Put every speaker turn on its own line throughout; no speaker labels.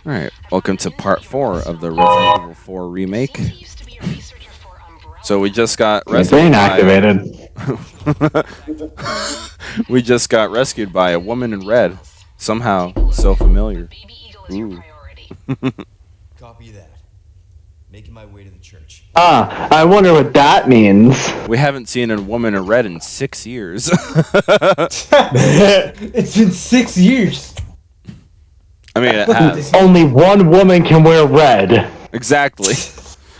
Alright, welcome to part 4 of the Resident Evil 4 remake. So we just got rescued we just got rescued by a woman in red. Somehow so familiar. Ooh.
Copy that. Making my way to the church.
I wonder what that means.
We haven't seen a woman in red in 6 years.
It's been 6 years.
I mean, it has.
Only one woman can wear red.
Exactly.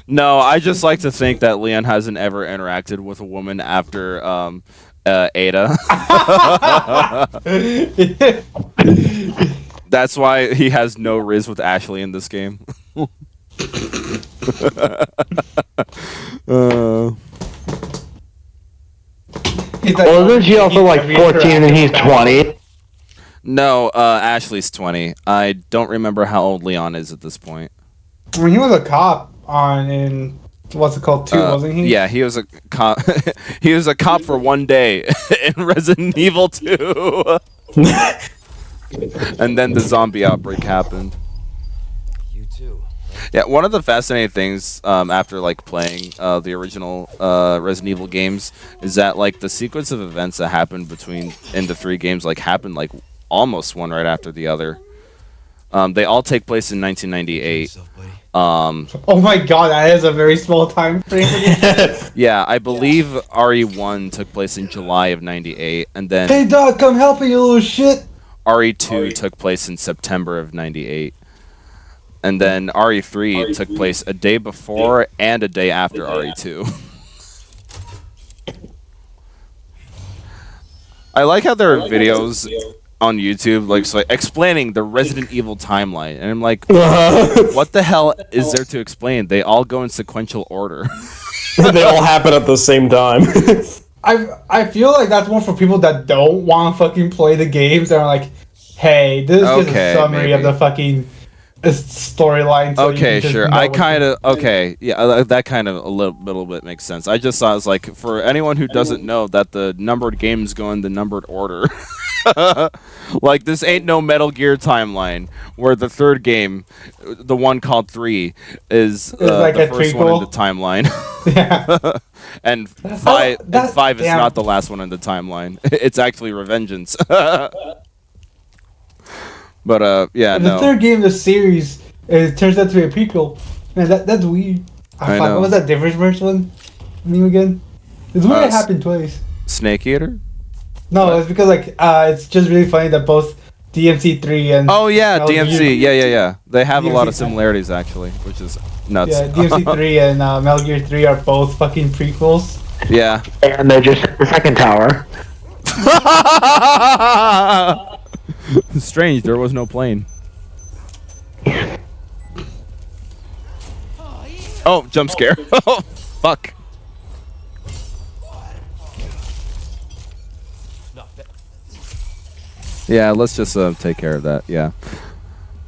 No, I just like to think that Leon hasn't ever interacted with a woman after Ada. That's why he has no riz with Ashley in this game.
Well, isn't she also like 14 and he's 20?
No, Ashley's 20. I don't remember how old Leon is at this point.
When he was a cop in what's it called 2, wasn't he?
Yeah, he was a cop. He was a cop for one day in Resident Evil 2. And then the zombie outbreak happened.
You too.
Yeah, one of the fascinating things after like playing the original Resident Evil games is that like the sequence of events that happened in the 3 games like happened like almost one right after the other. They all take place in 1998.
Oh my god, that is a very small time frame.
Yeah, I believe RE1 took place in July of 98, and then
Hey dog, come help me, you little shit.
RE2 took place in September of 98. And then RE3 took place a day before and a day after RE2. I like how there are videos on YouTube like explaining the Resident Evil timeline, and I'm like, what the hell is there to explain? They all go in sequential order.
They all happen at the same time.
I feel like that's more for people that don't want to fucking play the games and are like, hey, this is just a summary of the fucking storyline. So
okay, sure. I kind of yeah, that kind of a little bit makes sense. I just thought it's like for anyone who doesn't know that the numbered games go in the numbered order. Like this ain't no Metal Gear timeline where the 3rd game, the one called 3, is
like
the first one in the timeline.
Yeah.
And 5 is not the last one in the timeline. It's actually Revengeance. But yeah,
the 3rd game of the series, it turns out to be a prequel. Man, that's weird.
I know.
What was that Divergence one name again? It's weird it happened twice.
Snake Eater?
No,
What?
it's because like it's just really funny that both DMC3 and
DMC, yeah. They have a lot of
DMC3.
similarities actually, which is nuts.
Yeah, DMC3 and Metal Gear 3 are both fucking prequels.
Yeah.
And they're just at the 2nd tower.
Strange, there was no plane. Oh, jump scare. Oh, fuck. Yeah, let's just take care of that, yeah.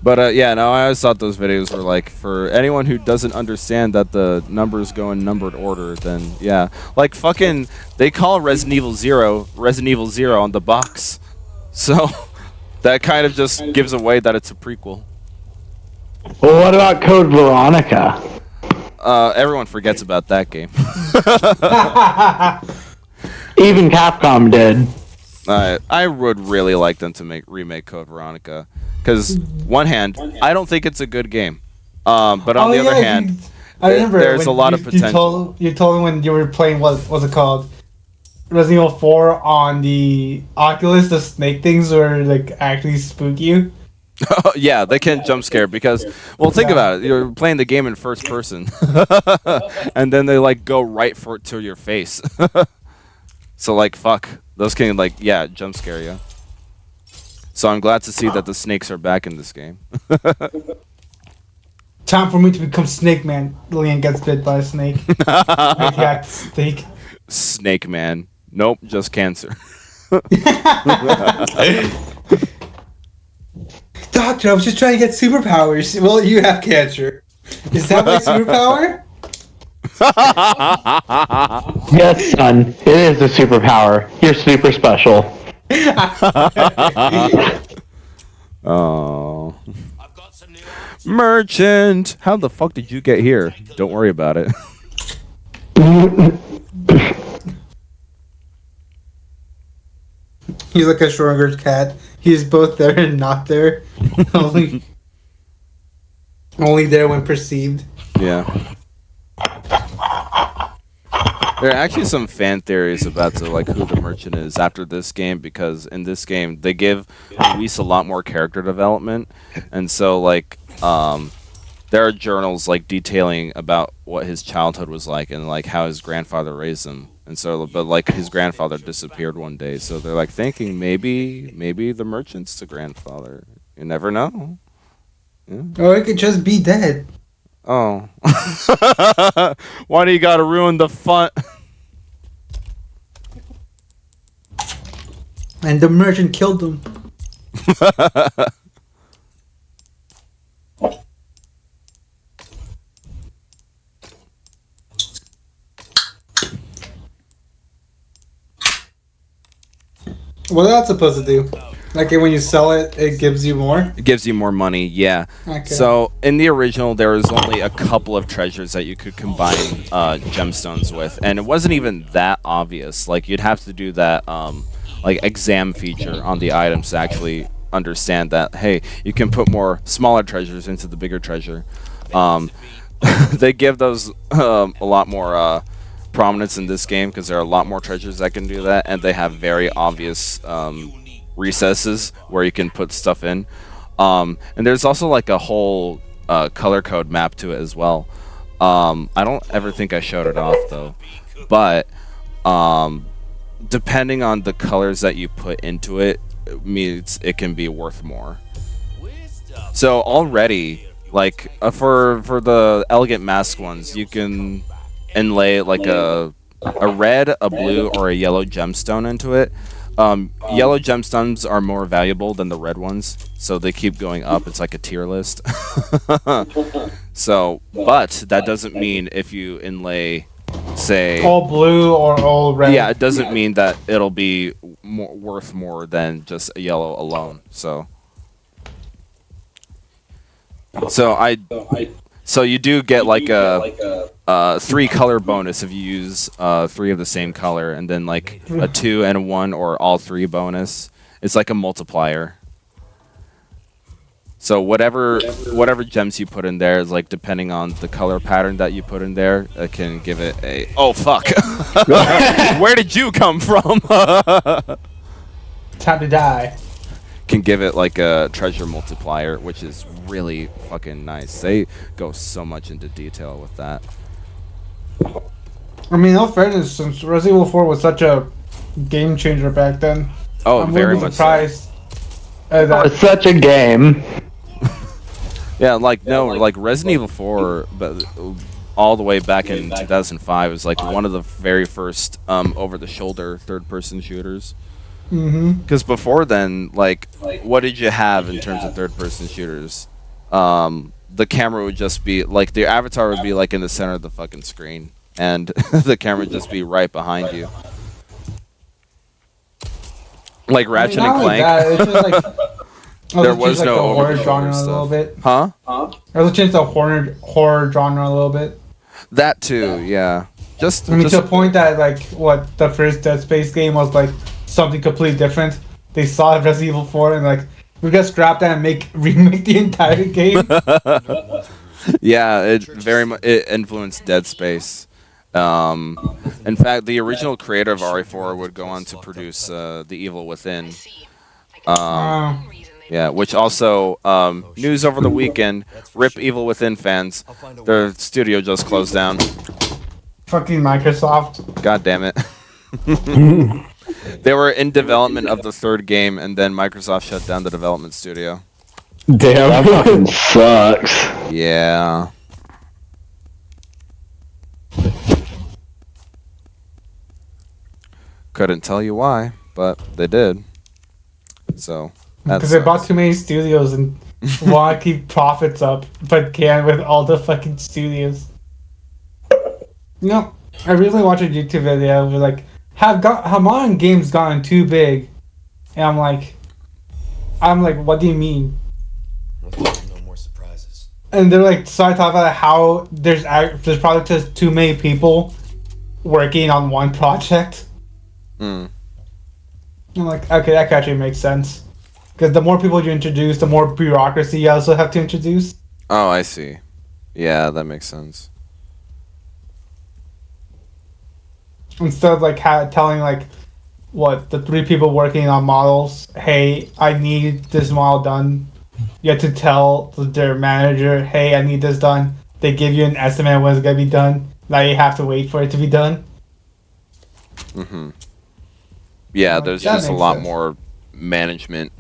But yeah, no, I always thought those videos were like, for anyone who doesn't understand that the numbers go in numbered order, then yeah. Like fucking, they call Resident Evil 0 on the box. So, that kind of just gives away that it's a prequel.
Well, what about Code Veronica?
Everyone forgets about that game.
Even Capcom did.
I would really like them to remake Code Veronica, because one hand, I don't think it's a good game, but on the other hand,
I remember
there's a lot of potential.
You told me when you were playing what was it called, Resident Evil 4 on the Oculus, the snake things were like actually spook you.
Yeah, they can jump scare because, well, think about it. You're playing the game in first person, and then they like go right to your face. So like, fuck. Those can, like, yeah, jump scare you. So I'm glad to see that the snakes are back in this game.
Time for me to become Snake Man. Leon gets bit by a snake. Attacked snake.
Snake Man. Nope, just cancer.
Doctor, I was just trying to get superpowers. Well, you have cancer. Is that my superpower?
Yes, son. It is a superpower. You're super special.
Oh. Merchant! How the fuck did you get here? Don't worry about it.
He's like a Schrodinger's cat. He's both there and not there. only there when perceived.
Yeah. There are actually some fan theories about like who the merchant is after this game, because in this game they give Luis a lot more character development, and so like there are journals like detailing about what his childhood was like and like how his grandfather raised him, and so but like his grandfather disappeared one day, so they're like thinking maybe the merchant's the grandfather. You never know. Yeah.
Or it could just be dead.
Oh. Why do you gotta ruin the fun?
And the merchant killed him. What is that supposed to do? Like when you sell it, it gives you more?
It gives you more money, yeah.
Okay.
So in the original, there was only a couple of treasures that you could combine gemstones with, and it wasn't even that obvious. Like you'd have to do that like exam feature on the items to actually understand that, hey, you can put more smaller treasures into the bigger treasure. They give those a lot more prominence in this game because there are a lot more treasures that can do that, and they have very obvious recesses where you can put stuff in, and there's also like a whole color code map to it as well. I don't ever think I showed it off though, but depending on the colors that you put into it, means it can be worth more. So already, like for the elegant mask ones, you can inlay like a red, a blue, or a yellow gemstone into it. Yellow gemstones are more valuable than the red ones, so they keep going up. It's like a tier list. So, but that doesn't mean if you inlay, say,
all blue or all red.
yeah, it doesn't mean that it'll be worth more than just a yellow alone. So you do get like a 3 color bonus if you use 3 of the same color, and then like a 2 and a 1 or all 3 bonus. It's like a multiplier. So whatever gems you put in there is like depending on the color pattern that you put in there, it can give it a fuck. Where did you come from?
Time to die.
Can give it like a treasure multiplier, which is really fucking nice. They go so much into detail with that.
I mean, no fairness, since Resident Evil 4 was such a game changer back then.
Oh,
I'm
very
really
much
surprised.
It's such a game.
Yeah, like no, like Resident Evil 4, but all the way back in 2005 was like one of the very first over-the-shoulder third-person shooters. Because before then, like, what did you have in terms of third-person shooters? The camera would just be like the avatar would be like in the center of the fucking screen, and the camera would just be right behind you, like Ratchet and Clank.
It's just like,
there was
like
no
the horror
over-the-shoulder
genre
stuff.
a little bit.
Huh?
I was changed the horror genre a little bit.
That too, yeah.
I mean, to the point that like what the first Dead Space game was like something completely different. They saw Resident Evil 4 and like, we're gonna scrap that and remake the entire game.
Yeah, it influenced Dead Space. In fact, the original creator of RE4 would go on to produce The Evil Within. Yeah, which also news over the weekend. RIP Evil Within fans. Their studio just closed down.
Fucking Microsoft.
God damn it. They were in development of the 3rd game, and then Microsoft shut down the development studio.
Damn.
That fucking sucks.
Yeah. Couldn't tell you why, but they did. So
Because they bought too many studios and want to keep profits up, but can't with all the fucking studios. You know, I recently watched a YouTube video where like, have modern games gotten too big? And I'm like, what do you mean?
No more surprises.
and they're like starting to talk about how there's probably just too many people working on one project.
Mm.
I'm like, okay, that actually makes sense. Because the more people you introduce, the more bureaucracy you also have to introduce.
Oh, I see. Yeah, that makes sense.
Instead of like telling like the 3 people working on models, hey, I need this model done. You have to tell their manager, hey, I need this done. They give you an estimate of when it's gonna be done. Now you have to wait for it to be done.
Mm-hmm. Yeah, there's
That
just a
makes
lot
sense.
more management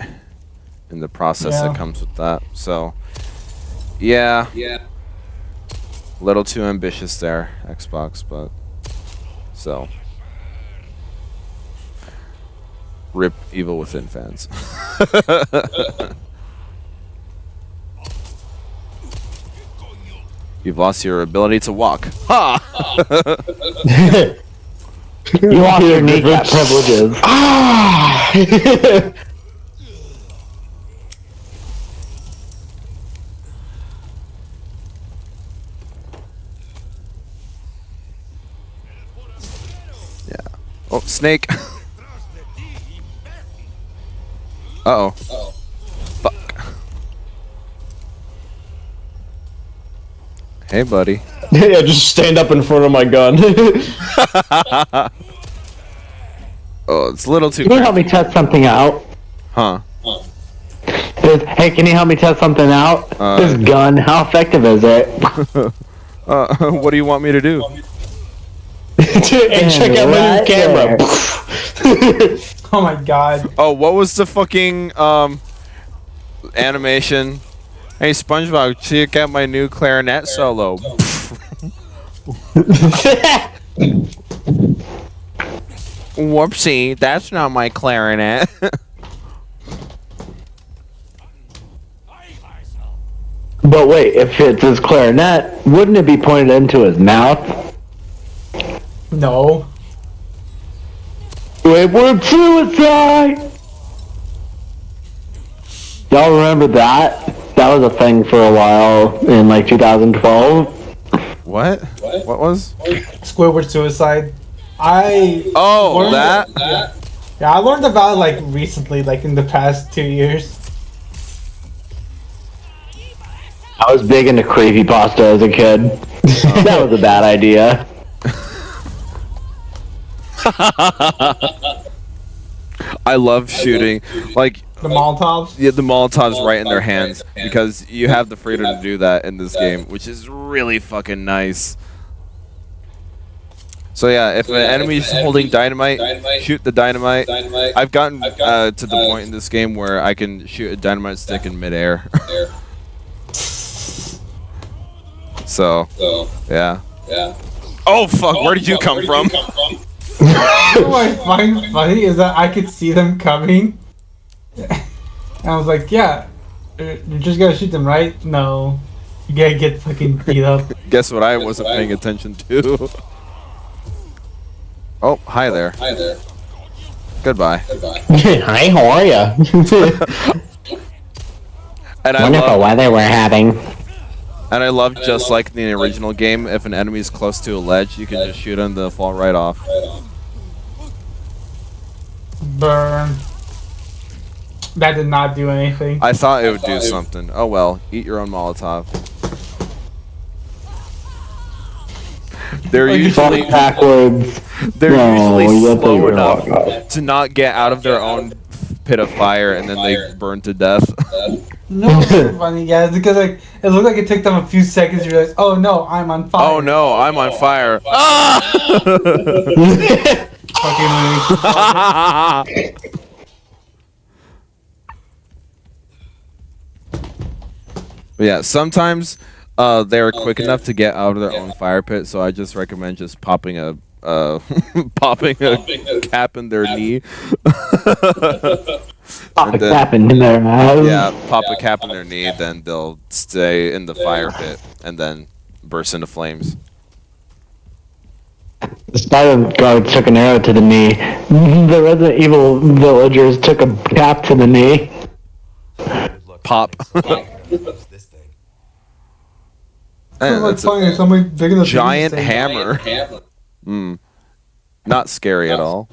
in the process
Yeah.
that comes with that. So, yeah. A little too ambitious there, Xbox, but so. Rip Evil Within fans. You've lost your ability to walk. Ha!
You lost your kneecap privileges.
Yeah. Oh, snake. Uh-oh. Fuck. Hey, buddy.
Yeah, just stand up in front of my gun.
Oh, it's a little too
Can you help
crazy.
me test something out?
Huh.
Hey, can you help me test something out? This gun, how effective is it?
What do you want me to do?
And check out my new camera.
Oh my god.
Oh, what was the fucking, animation? Hey, SpongeBob, check out my new clarinet solo. Whoopsie, that's not my clarinet.
But wait, if it's his clarinet, wouldn't it be pointed into his mouth?
No.
Wait, we're suicide! Y'all remember that? That was a thing for a while in like 2012.
What? What was?
Squidward suicide. I
Oh,
learned
that?
Yeah, I learned about it like recently, like in the past 2 years.
I was big into creepypasta as a kid. That was a bad idea.
I love shooting. Like,
The Molotovs.
yeah, the Molotovs right in their hands because you have the freedom to do that in this game, which is really fucking nice. So yeah, if an enemy's holding dynamite, shoot the dynamite. I've gotten to the point in this game where I can shoot a dynamite stick in midair. So, yeah. Oh fuck, where did you come from?
What I find funny is that I could see them coming. And I was like, yeah, you're just gonna shoot them, right? No. You gotta get fucking beat up.
Guess what I wasn't paying attention to? Oh, hi there. Goodbye.
Hi, how are ya?
And I
Wonderful
love,
weather we're having.
just like in the original game, if an enemy's close to a ledge, you can just shoot them, they'll fall right off.
Burn. That did not do anything.
I thought it would do something. Oh well, eat your own Molotov. They're usually
Backwards.
they're
No,
usually
you have to
slow
go
enough
back.
to not get out of their own pit of fire and then they burn to death.
No, it's so funny, guys, because like it looked like it took them a few seconds to realize, oh no, I'm on fire.
Oh no, I'm on fire. Ah!
Fucking
Yeah, sometimes they're quick enough to get out of their own fire pit, so I just recommend just popping a popping a cap in their knee.
Pop a
then-
cap in their eyes.
Yeah, pop a cap in their knee, then they'll stay in the fire pit and then burst into flames.
The spider guard took an arrow to the knee. The Resident Evil villagers took a cap to the knee.
Good luck
Pop.
finding someone who knows this thing.
like
That's
funny.
a
Somebody big enough.
giant hammer. Not scary at all.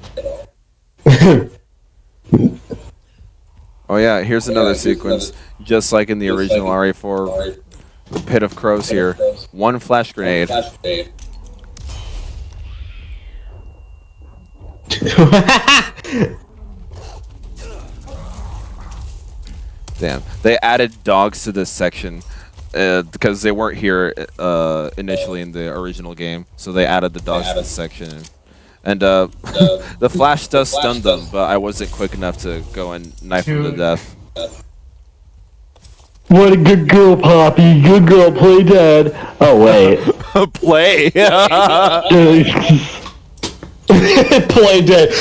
Oh yeah, here's another sequence, just like in the original RE4, the Pit of Crows here. One flash grenade. Damn, they added dogs to this section because they weren't here initially in the original game, so they added the dogs to this section. And the flash does stun them, but I wasn't quick enough to go and knife them to death.
What a good girl, Poppy. Good girl, play dead. Oh, wait.
Play!
Play dead.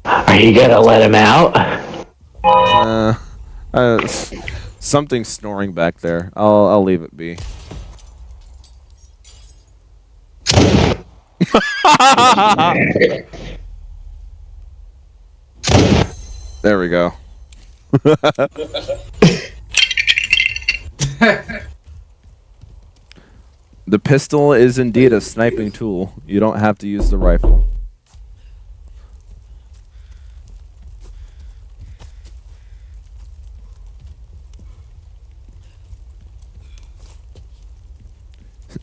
Are you gonna let him out?
Something's snoring back there. I'll leave it be. There we go. The pistol is indeed a sniping tool. You don't have to use the rifle.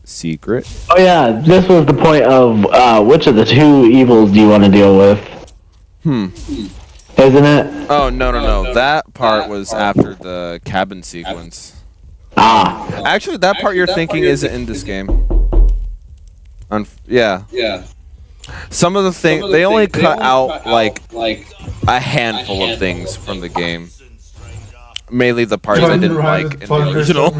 Secret.
Oh yeah, this was the point of which of the two evils do you want to deal with? Isn't it?
Oh no. That part was after the cabin sequence.
Ah.
Actually, that part you're thinking isn't in this game. Yeah. Some of the things they only cut out like a handful of things from the game. Mainly the parts I didn't like in the original.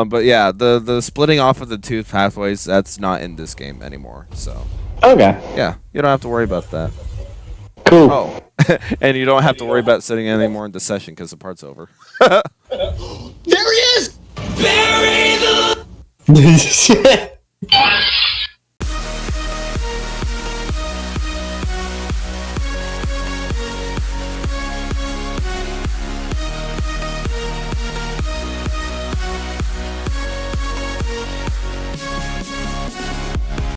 But yeah, the splitting off of the two pathways, that's not in this game anymore. So
Okay.
yeah, you don't have to worry about that.
Cool.
Oh, and you don't have to worry about sitting anymore in the session because the part's over.
There he is! Bury the...